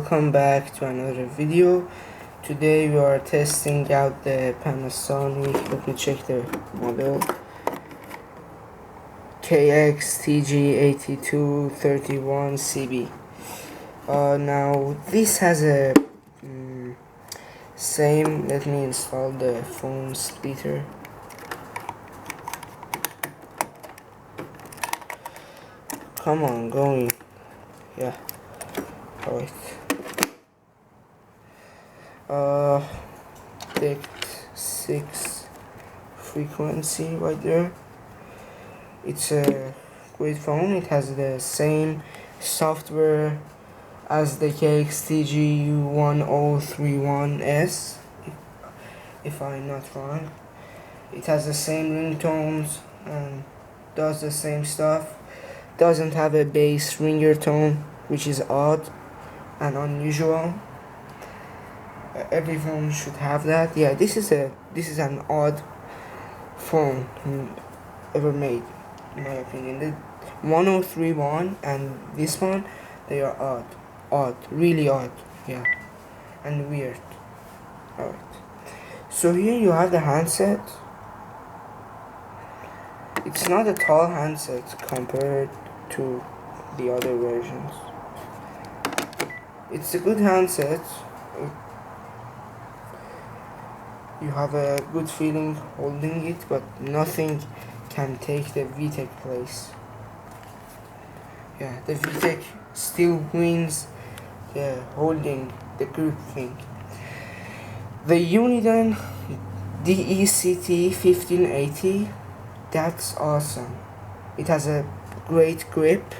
welcome back to another video. Today we are testing out the Panasonic, let me check the model, KX-TG8231CB. Now this has a same, let me install the phone splitter. Come on, going. Yeah. Alright. Detect 6 frequency right there. It's a great phone. It has the same software as the KX-TG8281CB, if I'm not wrong. It has the same ringtones and does the same stuff. Doesn't have a bass ringer tone, which is odd and unusual. Every phone should have that. Yeah, this is an odd phone ever made, in my opinion. The 1031 and this one, they are odd, really odd. Yeah, and weird. Alright, so here you have the handset. It's not a tall handset compared to the other versions. It's a good handset. You have a good feeling holding it, but nothing can take the VTech place. Yeah, the VTech still wins the holding, the grip thing. The Ringtone DECT-1580, that's awesome. It has a great grip.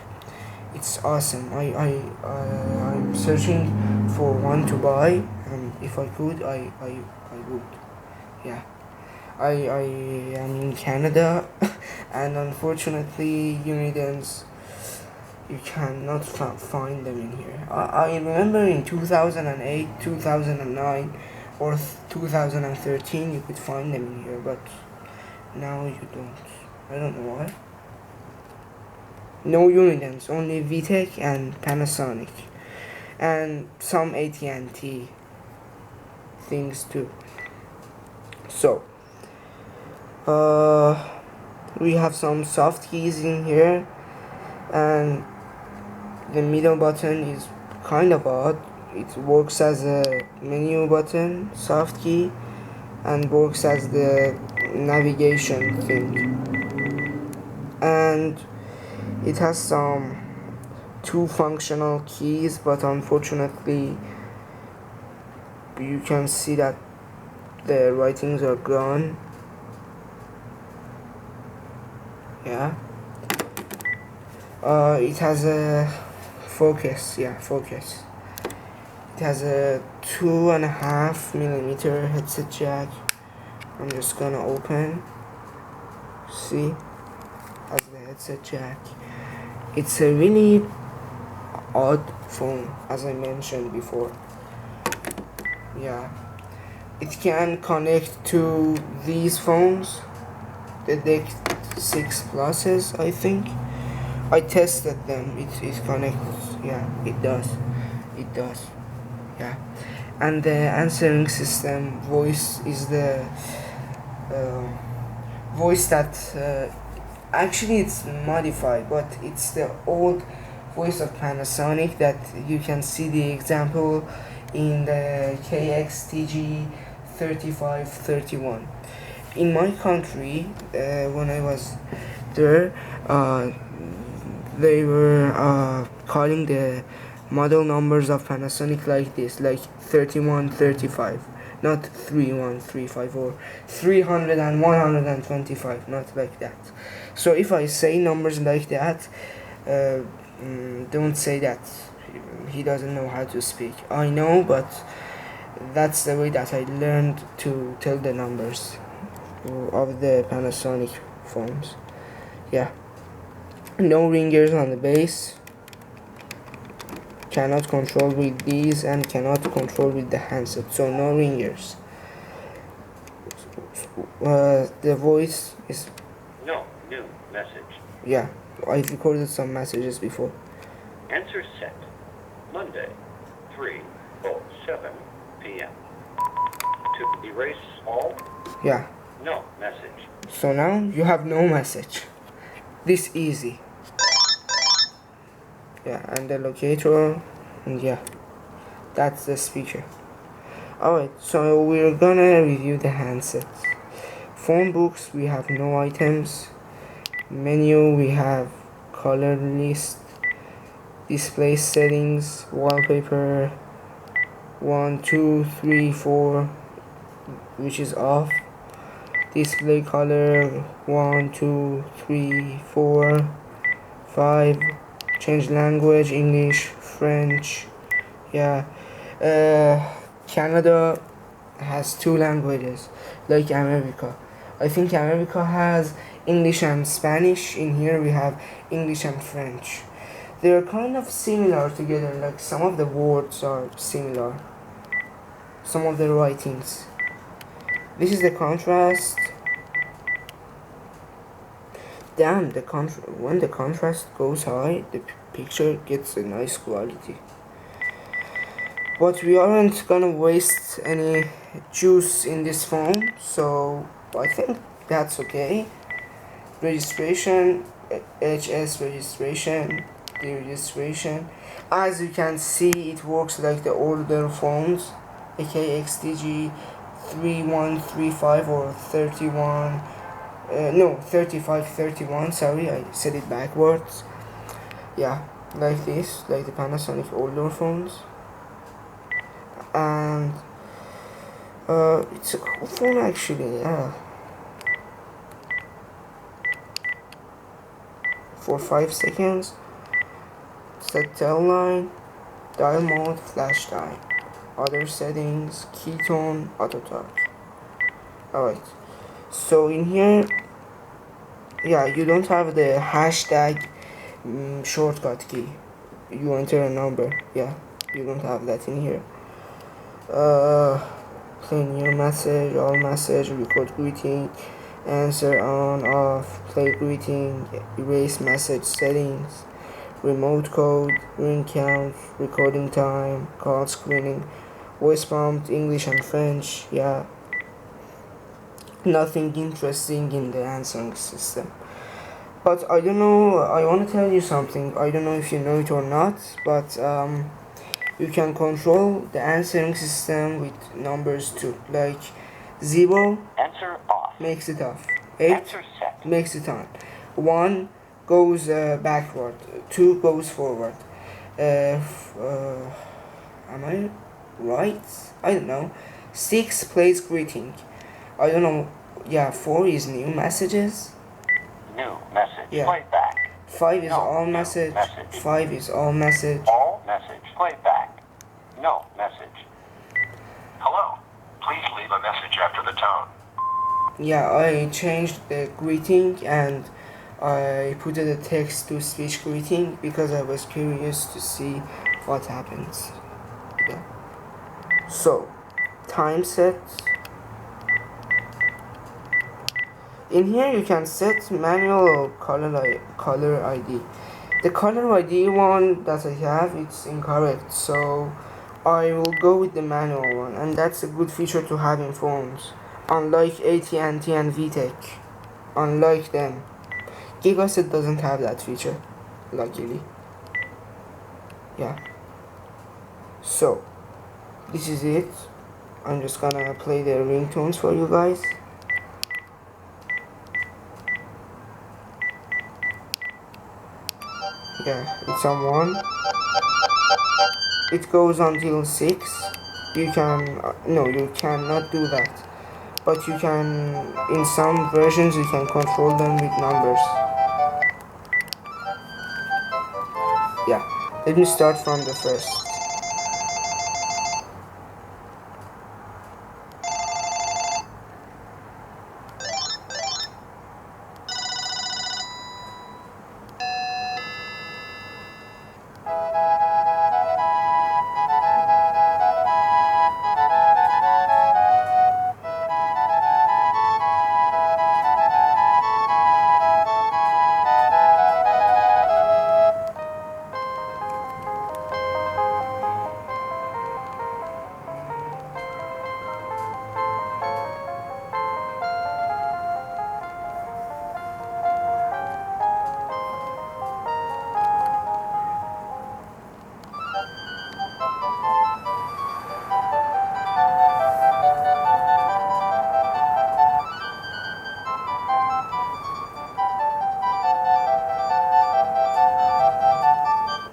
It's awesome. I'm searching for one to buy, and if I could, I would. Yeah, I am in Canada, and unfortunately, Ringtones, you cannot find them in here. I remember in 2008, 2009, or 2013, you could find them in here, but now you don't. I don't know why. No Ringtones, only VTech and Panasonic, and some AT&T things too. So, we have some soft keys in here, and the middle button is kind of odd. It works as a menu button, soft key, and works as the navigation thing. And it has some 2 functional keys, but unfortunately you can see that the writings are gone. Yeah. It has a focus. Yeah, focus. It has a 2.5mm headset jack. I'm just gonna open. See, has the headset jack. It's a really odd phone, as I mentioned before. Yeah, it can connect to these phones, the DECT 6 Pluses, I think. I tested them. It connects. Yeah, it does. Yeah, and the answering system voice is the voice that actually it's modified, but it's the old voice of Panasonic that you can see the example in the KX-TG8531. In my country, when I was there, they were calling the model numbers of Panasonic like this, like 3135, not 3135 or 300 and 125, not like that. So if I say numbers like that, don't say that he doesn't know how to speak. I know, but that's the way that I learned to tell the numbers of the Panasonic phones. Yeah, no ringers on the base. Cannot control with these and cannot control with the handset, so no ringers. The voice is no new message. Yeah, I've recorded some messages before. Answer set. Monday, 3:07 p.m. To erase all? Yeah. No message. So now you have no message. This easy. Yeah, and the locator, and yeah, that's the speaker. Alright, so we're gonna review the handsets. Phone books, we have no items. Menu, we have color list. Display settings, wallpaper 1, 2, 3, 4, which is off. Display color 1, 2, 3, 4, 5. Change language, English, French. Yeah. Canada has 2 languages, like America. I think America has English and Spanish. In here we have English and French. They're kind of similar together, like some of the words are similar, some of the writings. This is the contrast. Damn, when the contrast goes high, the picture gets a nice quality. But we aren't gonna waste any juice in this phone, so I think that's okay. Registration, HS registration, the registration. As you can see, it works like the older phones, the KX-TG 3135 or 31. No, 3531, sorry, I said it backwards. Yeah, like this, like the Panasonic older phones. And it's a cool phone actually, yeah. For 5 seconds, set tell line, dial mode, flash time, other settings, keytone, auto touch. Alright, so in here, yeah, you don't have the hashtag shortcut key. You enter a number, yeah, you don't have that in here. Play new message, all message, record greeting, answer on, off, play greeting, erase message settings, remote code, ring count, recording time, call screening, voice prompt, English and French, yeah. Nothing interesting in the answering system. But I don't know, I want to tell you something, I don't know if you know it or not, but you can control the answering system with numbers too, like 0 Answer off. makes it off, 8 Answer set. makes it on, 1 goes backward, 2 goes forward. Am I right? I don't know. 6 plays greeting. I don't know. Yeah, 4 is new messages. New message. Yeah. Play back. 5 is No, all new message. message. 5 is all message. All message. Play back. No message. Hello. Please leave a message after the tone. Yeah, I changed the greeting and I put the text to speech greeting because I was curious to see what happens. Yeah. So, time set. In here you can set manual or color ID. The color ID one that I have, it's incorrect, so I will go with the manual one, and that's a good feature to have in phones. Unlike AT&T and VTech, unlike them, Gigaset doesn't have that feature, luckily. Yeah. So, this is it. I'm just gonna play the ringtones for you guys. Yeah, it's on 1. It goes until 6. You can, no, you cannot do that. But you can, in some versions, you can control them with numbers. Yeah, let me start from the first.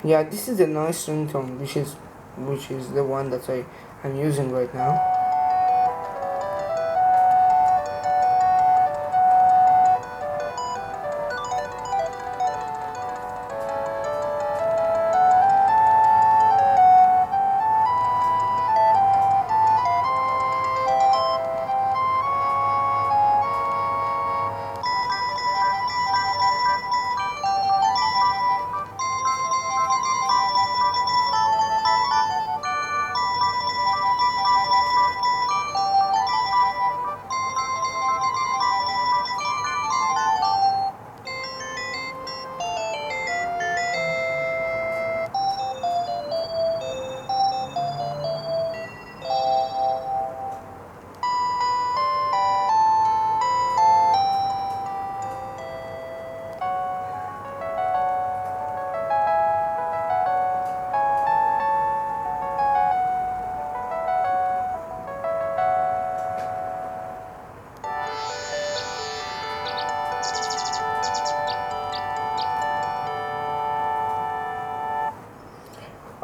Yeah, this is a nice ringtone, which is the one that I'm using right now.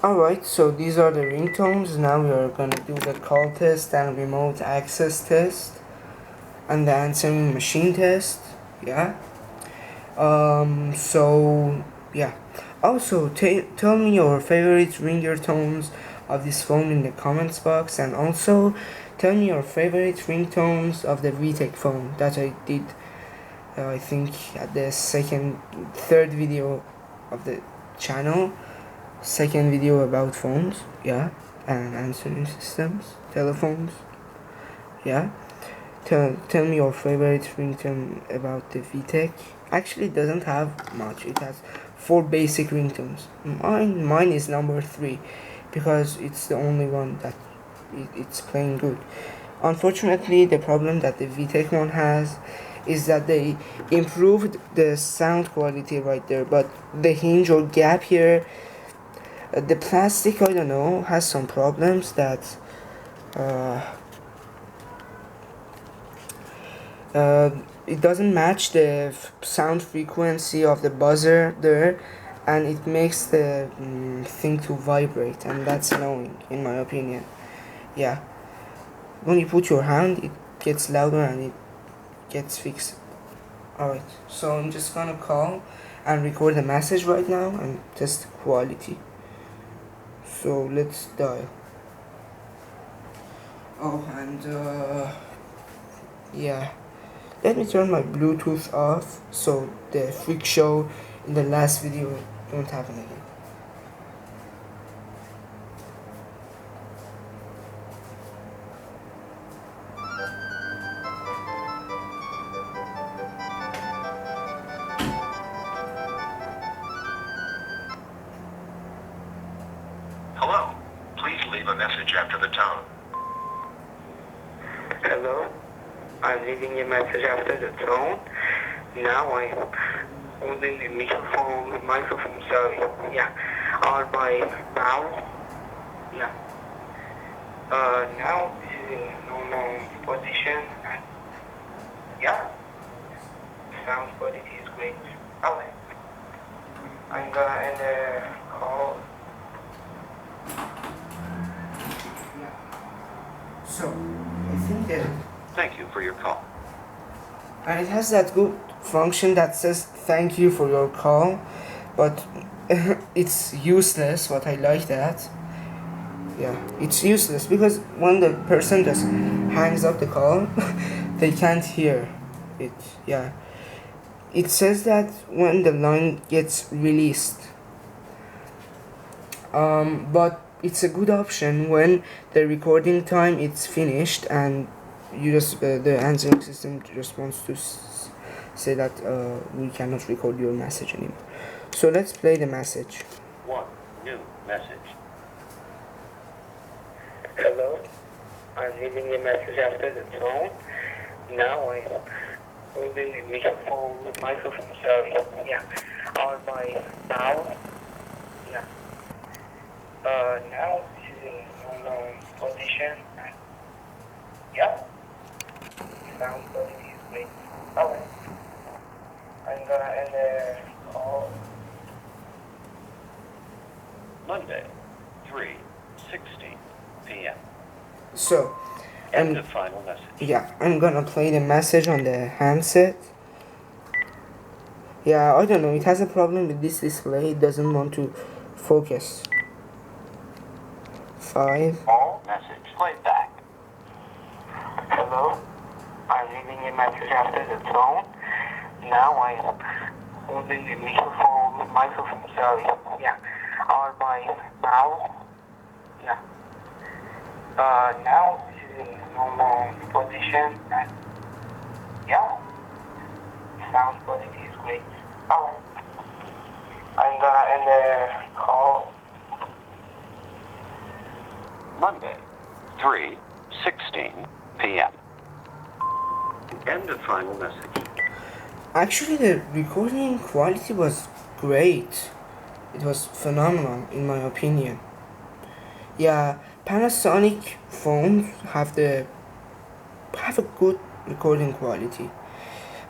Alright, so these are the ringtones. Now we are gonna do the call test and remote access test and the answering machine test. Yeah. So yeah. Also, tell me your favorite ringer tones of this phone in the comments box, and also tell me your favorite ringtones of the VTech phone that I did. I think at the third video of the channel. Second video about phones, yeah, and answering systems, telephones, yeah. Tell me your favorite ringtone about the VTech. Actually, it doesn't have much. It has 4 basic ringtones. Mine is number 3 because it's the only one that it's playing good. Unfortunately, the problem that the VTech one has is that they improved the sound quality right there, but the hinge or gap here, the plastic, I don't know, has some problems that it doesn't match the sound frequency of the buzzer there, and it makes the thing to vibrate, and that's annoying in my opinion. Yeah, when you put your hand it gets louder and it gets fixed. Alright, so I'm just gonna call and record a message right now and test the quality. So let's dial. Oh, and yeah, let me turn my Bluetooth off so the freak show in the last video don't happen again. Hello. Please leave a message after the tone. Hello, I'm leaving a message after the tone. Now I'm holding the microphone, sorry, yeah, on my mouth, yeah. Now this is in normal position, and yeah, sound quality is great. Alright, I'm gonna end the call. Yeah. So, I think that Thank you for your call. and it has that good function that says thank you for your call, but it's useless. But I like that. Yeah, it's useless because when the person just hangs up the call, they can't hear it. Yeah, it says that when the line gets released. But it's a good option when the recording time is finished and you just the answering system just wants to say that we cannot record your message anymore. So let's play the message. One new message. Hello, I'm leaving a message after the tone. Now I'm holding the microphone, sorry, yeah, on my mouth, yeah. Now this is in normal position, and yeah, sound quality is great. Alright, I'm gonna end the call. Monday, 3:16 p.m. So, End of final message. yeah, I'm gonna play the message on the handset. Yeah, I don't know, it has a problem with this display, it doesn't want to focus. 5. All message. Play back. Hello, I'm leaving a message after the tone. Now I'm holding the microphone, sorry, yeah, on my mouth, yeah. Now this is in normal position, and yeah, sound quality is great. Oh, I'm gonna end the call. Monday, 3:16 p.m. End of final message. Actually, the recording quality was great. It was phenomenal, in my opinion. Yeah, Panasonic phones have a good recording quality,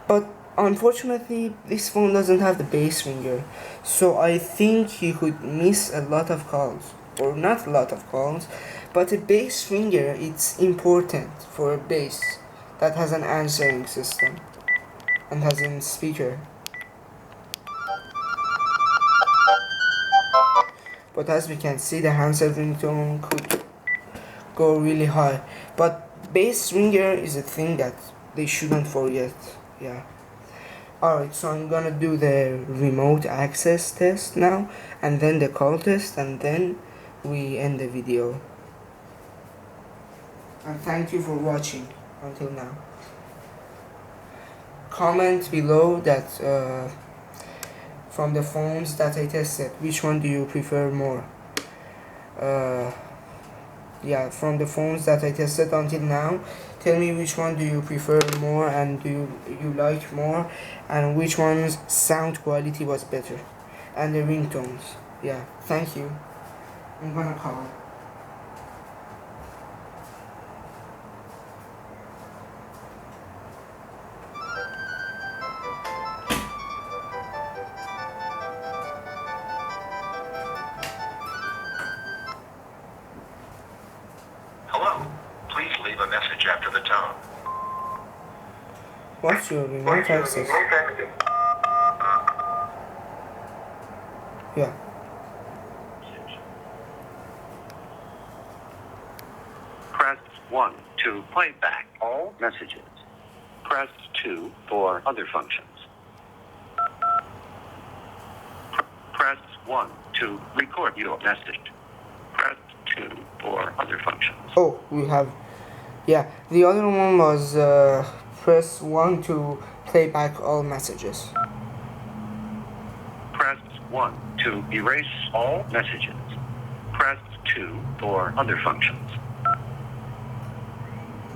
but unfortunately, this phone doesn't have the bass ringer, so I think you could miss a lot of calls, or not a lot of calls, but a bass ringer, it's important for a bass that has an answering system and has a speaker. But as we can see, the handset ringtone could go really high. But bass ringer is a thing that they shouldn't forget. Yeah. Alright, so I'm gonna do the remote access test now, and then the call test, and then we end the video. And thank you for watching until now. Comment below that from the phones that I tested, which one do you prefer more? Yeah, from the phones that I tested until now, tell me which one do you prefer more and do you like more, and which one's sound quality was better, and the ringtones. Yeah, thank you. I'm gonna call. Hello. Please leave a message after the tone. What's your remote access? Yeah. Press 1 to play back all messages. Press 2 for other functions. Press 1 to record your message. Press 2 for other functions. Oh, we have. Yeah, the other one was press 1 to play back all messages. Press 1 to erase all messages. Press 2 for other functions.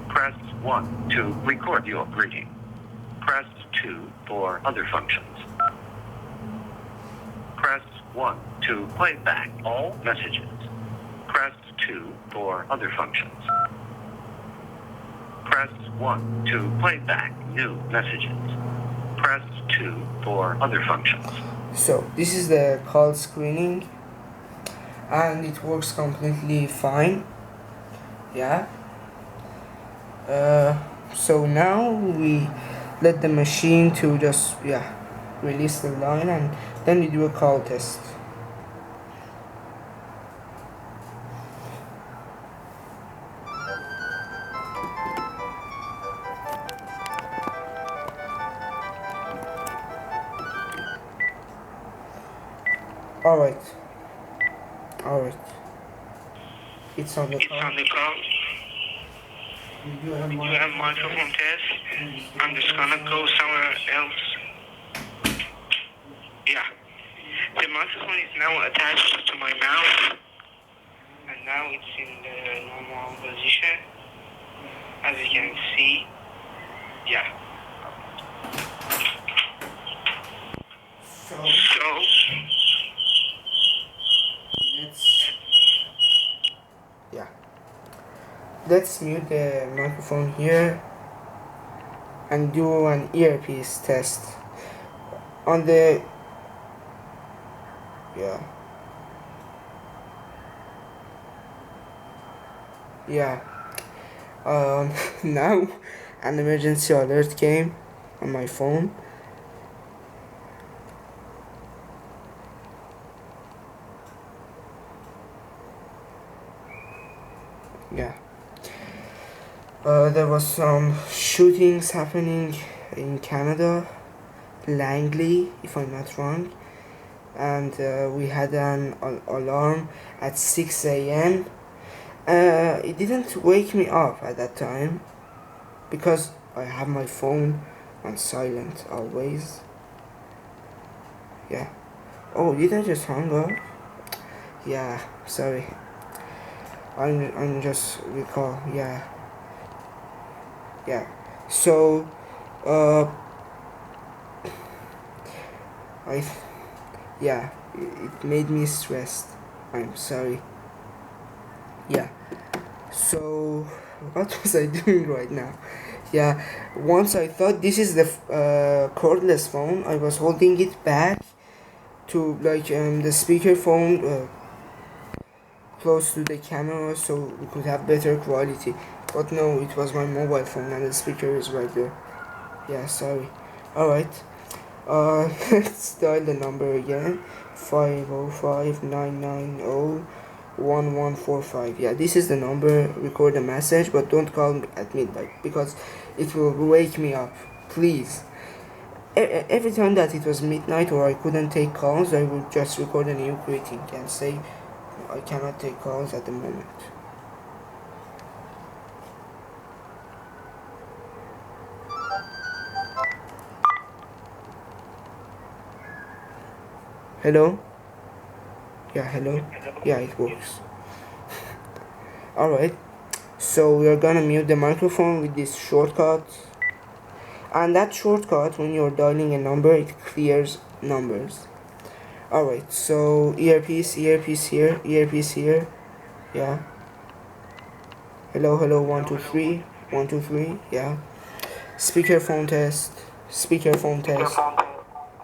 Press 1 to record your greeting. Press 2 for other functions. Press 1 to play back all messages. Press 2 for other functions. Press 1 to play back new messages. Press 2 for other functions. So this is the call screening, and it works completely fine. Yeah. So now we let the machine to just release the line, and then we do a call test. Alright. It's on the call. You have Microphone test. I'm just gonna go somewhere else. Yeah. The microphone is now attached to my mouth, and now it's in the normal position, as you can see. Yeah. So let's mute the microphone here and do an earpiece test on the Yeah. Now an emergency alert came on my phone. Yeah. There was some shootings happening in Canada, Langley, if I'm not wrong, and we had an alarm at 6 a.m. It didn't wake me up at that time because I have my phone on silent always. Yeah. Oh, did I just hang up? Yeah, sorry. I'm just recall. Yeah. Yeah. So, I yeah, it made me stressed. I'm sorry. Yeah. So, what was I doing right now? Yeah, once I thought this is the cordless phone. I was holding it back to like the speaker phone close to the camera so we could have better quality. But no, it was my mobile phone and the speaker is right there. Yeah, sorry. Alright. Let's dial the number again. 505-990-1145. Yeah, this is the number. Record a message, but don't call me at midnight because it will wake me up. Please. Every time that it was midnight or I couldn't take calls, I would just record a new greeting and say I cannot take calls at the moment. Hello? Yeah, hello? Yeah, it works. Alright, so we are gonna mute the microphone with this shortcut. And that shortcut, when you're dialing a number, it clears numbers. Alright, so earpiece here, earpiece here. Yeah. Hello, 1 2 3, 1 2 3. Yeah. Speakerphone test. Speakerphone test.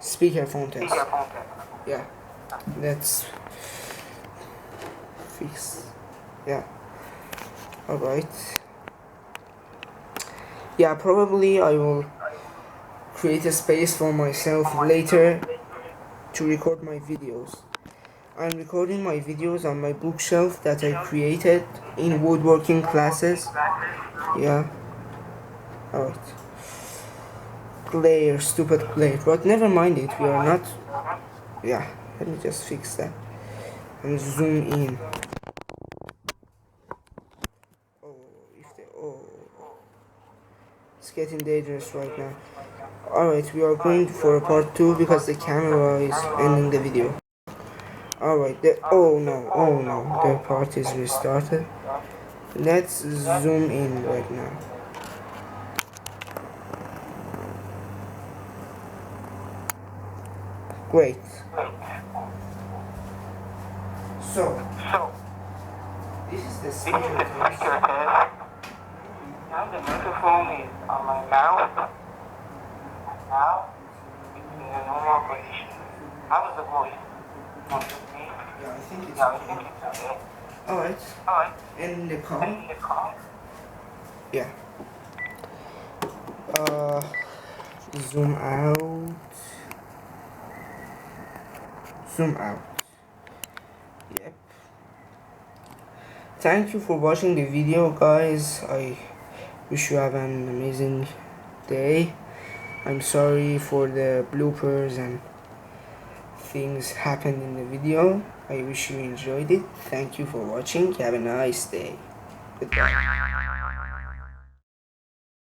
Speakerphone test. Yeah. Let's fix. Yeah. Alright. Yeah, probably I will create a space for myself later to record my videos. I'm recording my videos on my bookshelf that I created in woodworking classes. Yeah. Alright. Player, stupid player. But never mind it, we are not. Yeah, let me just fix that. And zoom in. It's getting dangerous right now. Alright, we are going for a part 2 because the camera is ending the video. Alright, oh no, the part is restarted. Let's zoom in right now. Great. So, this is the speaker test. Now the microphone is on my mouth. Now it's in a normal position. How is the voice? Yeah, I think it's okay. Alright. And the call? Yeah. Zoom out. Zoom out. Yep. Thank you for watching the video, guys. I wish you have an amazing day. I'm sorry for the bloopers and things happened in the video. I wish you enjoyed it. Thank you for watching. Have a nice day. Goodbye.